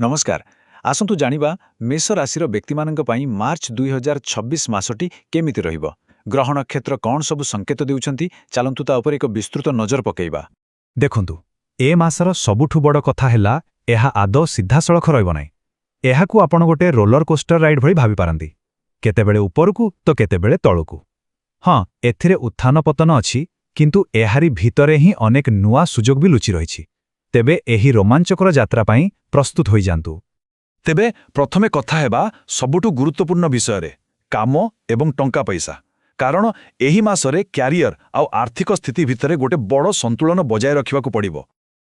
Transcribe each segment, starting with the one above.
नमस्कार। आसंतु जानिबा मेष राशि व्यक्ति मार्च 2026 मासटी केमिति रहिबो। ग्रह नक्षत्र कौन सबु संकेत देउछंती चलंतु ता उपर एक विस्तृत नजर पकेइबा। देखंतु ए मासर सबुठु बड़ कथा हैला एहा आदौ सीधासळख रहइबो नै। एहाकु आपण गोटे रोलर कोस्टर राइड भଳି भाबी पारंती, केतेबेले उपरकु तो केतेबेले तळकु। हां, एथिरे उत्थान पतन अछि, किंतु एहारी भितरे ही अनेक नुआ सुजोग भी लुचि रहिछि। तेबे एही रोमांचकर यात्रा पई प्रस्तुत होई जांतु। तेबे प्रथमे कथा हेबा सबुठु गुरुत्वपूर्ण विषय काम एवं टंका पैसा। कारण एही मासरे क्यारियर आउ आर्थिक स्थिति भितरे गोटे बड़ संतुलन बजाय रखिबाकु पड़िबो।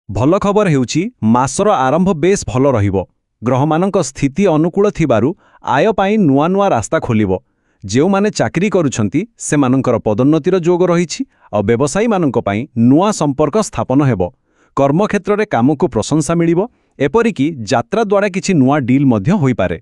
भल खबर हेउची मासर आरंभ बेस भल रहिबो। ग्रहमानंक स्थिति अनुकूल थिबारु आय पाई नुआ नुआ रास्ता खोलिबो। जेउ माने चाकरी करूछंती सेमानंकर पदोन्नतिर जोग रहिछि आ व्यवसायी मानंक पाई नुआ संपर्क स्थापन हेबो। कर्मक्षेत्र रे कामको प्रशंसा मिलिबो। एपरिकी यात्रा द्वारा किछि नुआ डील मध्य होई पारे।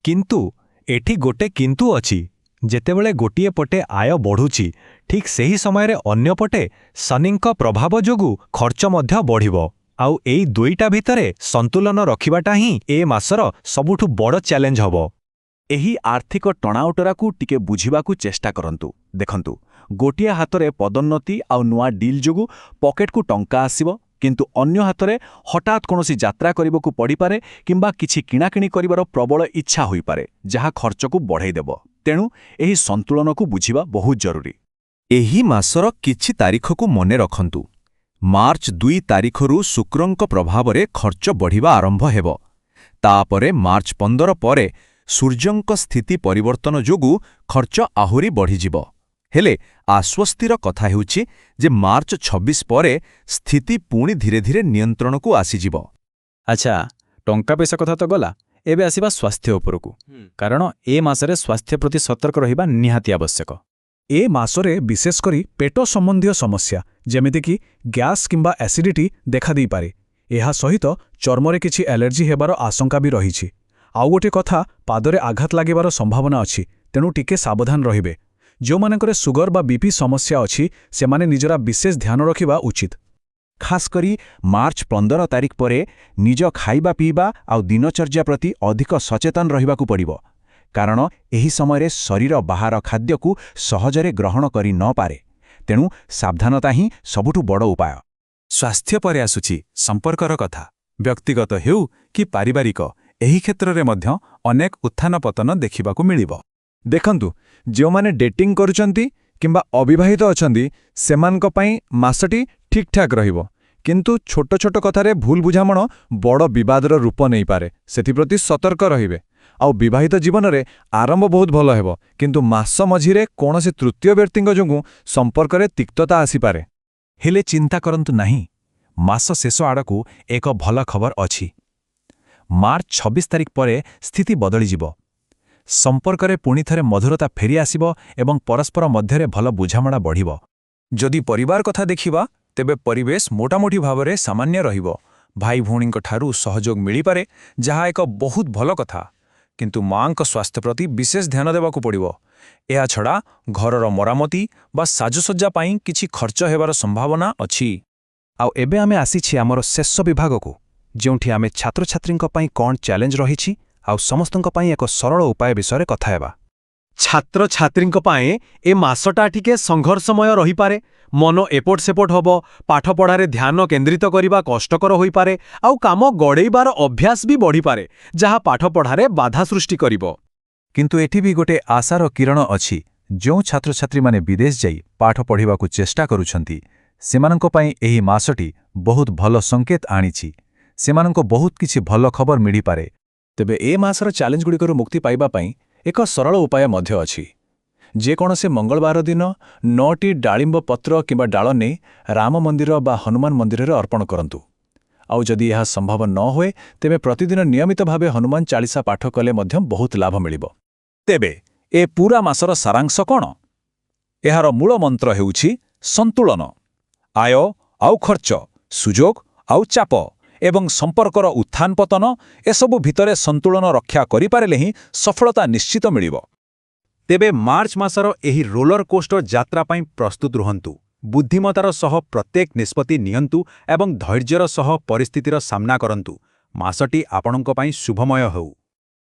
किंतु एठी गोटे किंतु अछि। जेतेबेले गोटिए पटे आय बढ़ुछि, ठीक सेही समय रे अन्य पटे शनिंक प्रभाव जोगु खर्च मध्य बढ़िबो। आउ एई दुईटा भितरे संतुलन रखिबाटा ही ए मासर सबुठु बड़ चैलेंज हबो। एही आर्थिक टणाउटराकू टिके बुझिबाकू चेष्टा करंतु। देखंतु गोटिए हातरे पदोन्नति आउ नुआ डील जोगु पॉकेटकू टंका आसीबो, किंतु अन्य हातरे हठात कोनोसी यात्रा करिबोकू पड़ी पारे किंबा किछि किणाकिणी करिबार प्रबल इच्छा होई पारे, जहा खर्चकू बढ़ाई देबो। तेणु एही संतुलनकू बुझिबा बहुत जरूरी। एही मासर किछि तारिखकू मने रखंतु। मार्च 2 तारिखरू शुक्रंक प्रभावरे खर्च बढ़िबा आरंभ हेबो। तापरे मार्च 15 परे सूर्यंक स्थिति परिवर्तन जोगु खर्च आहुरी बढ़िजिबो। हेले आश्वस्तिर कथा हेउछि जे मार्च 26 परे स्थिति पुणी धीरे धीरे नियंत्रणकू आसीजिबो। अच्छा, टंका पैसा कथा तो गला। एबे आसीबा स्वास्थ्य उपरकू। कारण ए मासरे स्वास्थ्य प्रति सतर्क रहिबा निहाती आवश्यक। ए मासरे विशेष करी पेट संबंधी समस्या जेमिति कि गैस किंबा एसिडिटी देखा दै पारे। एहा सहित चर्मरे किछि एलर्जी हेबार आशंका भी रहिछि। आउ गोटे कथा, पादरे आघात लागिबार संभावना अछि, तेणु टिके सावधान रहिबे। जो मानकरे सुगर बा बीपी समस्या अछि सेमाने निजरा विशेष ध्यान रखिबा उचित। खास करी मार्च 15 तारिख परे निज खाइबा पीबा आउ दिनचर्या प्रति अधिक सचेतन रहिबाकू पड़िबो। कारण एही समय शरीर बाहर खाद्यकू सहजरे ग्रहण करि न पारे। तेणु सावधानता ही सबुठु बड़ उपाय। स्वास्थ्य परे आसुछि संपर्कर कथा। व्यक्तिगत हेउ कि पारिवारिक, एही क्षेत्ररे मध्य अनेक उत्थान पतन देखिबाकू मिलिबो। देखंतु जो माने डेटिंग करूचंती किंबा अविवाहित अछंती सेमानक पई मासटी ठीक ठाक रहिबो। किंतु छोट छोट कथारे भूल बुझामण बड़ विवादर रूप नहीं पारे, सेथिप्रति सतर्क रहिबे। आउ विवाहित जीवन रे आरंभ बहुत भल हेबो, किंतु मास मझिरे कोनोसी तृतीय व्यक्तिंग जोगु संपर्करे तिक्तता आसी पारे। हेले चिंता करंतु नाही, मास शेष आड़कू एक भल खबर अछि। मार्च 26 तारिख परे स्थिति बदली जिवो। संपर्करे पुणी थरे मधुरता फेरी आसिबो एवं परस्पर मध्यरे भल बुझामणा बढ़िबो। जदि परिवार कथा देखिबा तेबे परिवेश मोटामोटी भावरे सामान्य रहिबो। भाई भौणींक ठारू सहयोग मिली पारे, जहा एक बहुत भल कथा। किंतु मांक स्वास्थ्य प्रति विशेष ध्यान देबाकू पड़िबो। एहा छड़ा घरर मरामती बा साजसज्जा पाई किछि खर्च हेबार संभावना अछि। आउ एबे आमे आसीछि हमर शेष विभागकू, जेउठी आमे छात्र छात्रींक पाई कोन चैलेंज रहिछि आउ समस्तंक पाई एक सरल उपाय विषय कथा हेबा। छात्र छात्रींक पाए ए मासटा टिके संघर्षमय रही पारे। मन एपट सेपट होबो, पाठ पढ़ारे ध्यान केंद्रित करिबा कष्टकर होई पारे, आउ काम गड़ेइबार अभ्यास भी बढ़ी पारे, जहा पाठ पढ़ारे बाधा सृष्टि करिबो। किंतु एठी भी गोटे आशार किरण अछि। जो छात्र छात्री माने विदेश जाई पाठ पढ़िबाकू चेष्टा करूछंती सेमानंक पाई एही मासटी बहुत भल संकेत आनिछि। सेमानंक बहुत किछि भल खबर मिली पारे। तेबे ए मासर चैलेंज गुड़िकरू मुक्ति पाइबा पाई एक सरल उपाय मध्य अछि। जेकोनोसी मंगलवार दिन 9टी डालिंब पत्र किंबा डाल नै राम मंदिर बा हनुमान मंदिर रे अर्पण करंतु। आउ जदि यह संभव न होए तेबे प्रतिदिन नियमित भावे हनुमान चालीसा पाठ कले मध्य बहुत लाभ मिलिबो। तेबे ए पूरा मासर सारांश कोन? एहार मूल मंत्र हेउछि संतुलन। आय आउ खर्च, सुजोग आउ चाप एवं संपर्कर उत्थान पतन एसबु भितरे संतुलन रक्षा करि पारेले ही सफलता निश्चित मिलिबो। तेबे मार्च मासर एही रोलर कोस्टर यात्रा पाई प्रस्तुत रुहंतु। बुद्धिमतार सह प्रत्येक निष्पत्ति नियंतु एवं धैर्यर सह परिस्थितिर सामना करंतु। ମାସଟି ଆପଣଙ୍କ ପାଇଁ ଶୁଭମୟ ହେଉ।